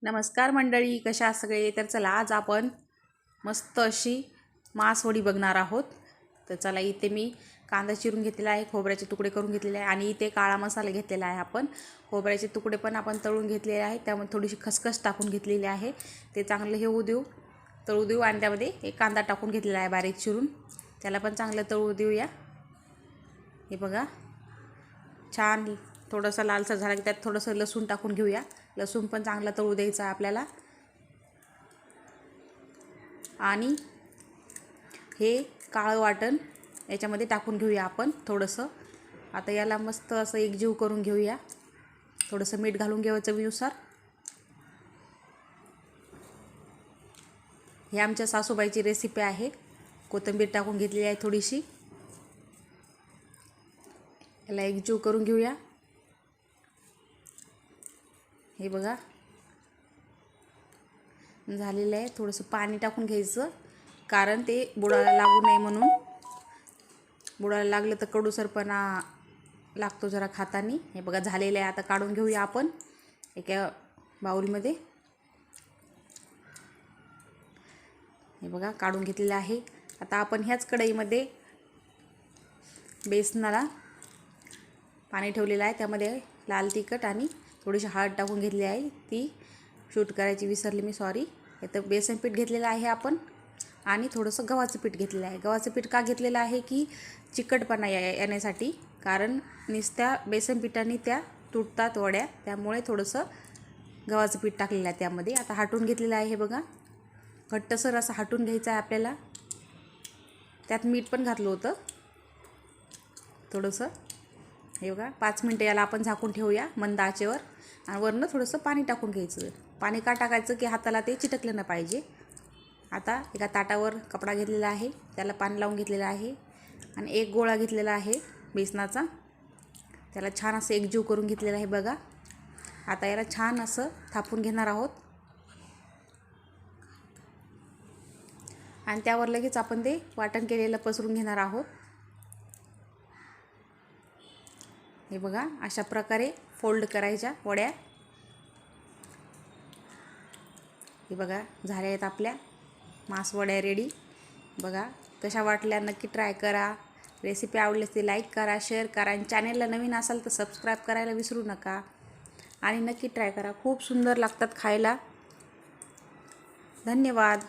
नमस्कार मंडळी, कशा आहात सगळे? तर चला आज आपण मस्त अशी मासवडी बघणार आहोत. तर चला, इथे मी कांदा चिरून घेतलेला आहे, खोबऱ्याचे तुकडे करून घेतलेले आहे आणि इथे काळा मसाला घेतलेला आहे. आपण खोबऱ्याचे तुकडे पण आपण तळून घेतलेले आहे, त्यामध्ये थोडीशी खसखस टाकून घेतलेली आहे. ते चांगलं हे होऊ देऊ, तळू देऊ आणि त्यामध्ये एक कांदा टाकून घेतलेला आहे बारीक चिरून, त्याला पण चांगलं तळू देऊया. हे बघा, छान थोडंसं लालसर झाला की त्यात थोडंसं लसूण टाकून घेऊया. लसूण पण चांगला तळू द्यायचा आहे आपल्याला. आणि हे काळं वाटण याच्यामध्ये टाकून घेऊया आपण थोडंसं. आता याला मस्त असं एकजीव करून घेऊया. थोडंसं मीठ घालून घ्यावं चवीनुसार. हे आमच्या सासूबाईची रेसिपी आहे. कोथिंबीर टाकून घेतलेली आहे थोडीशी. याला एकजीव करून घेऊया. हे बघा झालेलं आहे. थोडंसं पाणी टाकून घ्यायचं, कारण ते बुडाला लागू नये म्हणून. बुडाला लागलं तर कडूसरपणा लागतो जरा खाताना. हे बघा झालेलं आहे. आता काढून घेऊया आपण एका बाउलमध्ये. हे बघा काढून घेतलेलं आहे. आता आपण ह्याच कढईमध्ये बेसनाला पाणी ठेवलेलं आहे, त्यामध्ये लाल तिखट आणि थोडीशी हळद टाकून घेतली आहे. ती शूट करायची विसरली मी, सॉरी. इथं बेसन पीठ घेतलेलं आहे आपण आणि थोडंसं गव्हाचं पीठ घेतलेलं आहे. गव्हाचं पीठ का घेतलेलं आहे की चिकटपणा येण्यासाठी, कारण नुसत्या बेसन पिठाने त्या तुटतात वड्या, त्यामुळे थोडंसं गव्हाचं पीठ टाकलेलं आहे त्यामध्ये. आता हाटून घेतलेलं आहे. हे बघा घट्टसर असं हाटून घ्यायचं आहे आपल्याला. त्यात मीठ पण घातलं होतं थोडंसं. हे बघा 5 मिनटं याला आपण झाकून ठेवूया मंद आचेवर आणि वरनं थोडंसं पाणी टाकून घ्यायचं. पाणी का टाकायचं की हाताला ते चिटकलं नाही पाहिजे. आता एका ताटावर कपडा घेतलेला आहे, त्याला पाणी लावून घेतलेलं आहे आणि एक गोळा घेतलेला आहे बेसनाचा. त्याला छान असं एकजीव करून घेतलेलं आहे बघा. आता याला छान असं थापून घेणार आहोत आणि त्यावर लगेच आपण ते वाटण केलेलं पसरून घेणार आहोत. हे बघा अशा प्रकारे फोल्ड करायच्या वड्या. हे बघा झाल्या आहेत आपल्या मासवड्या रेडी. बघा कशा वाटल्या नक्की ट्राय करा. रेसिपी आवडल्यास ती लाईक करा, शेअर करा आणि चॅनेलला नवीन असाल तर सबस्क्राईब करायला विसरू नका आणि नक्की ट्राय करा. खूप सुंदर लागतात खायला. धन्यवाद.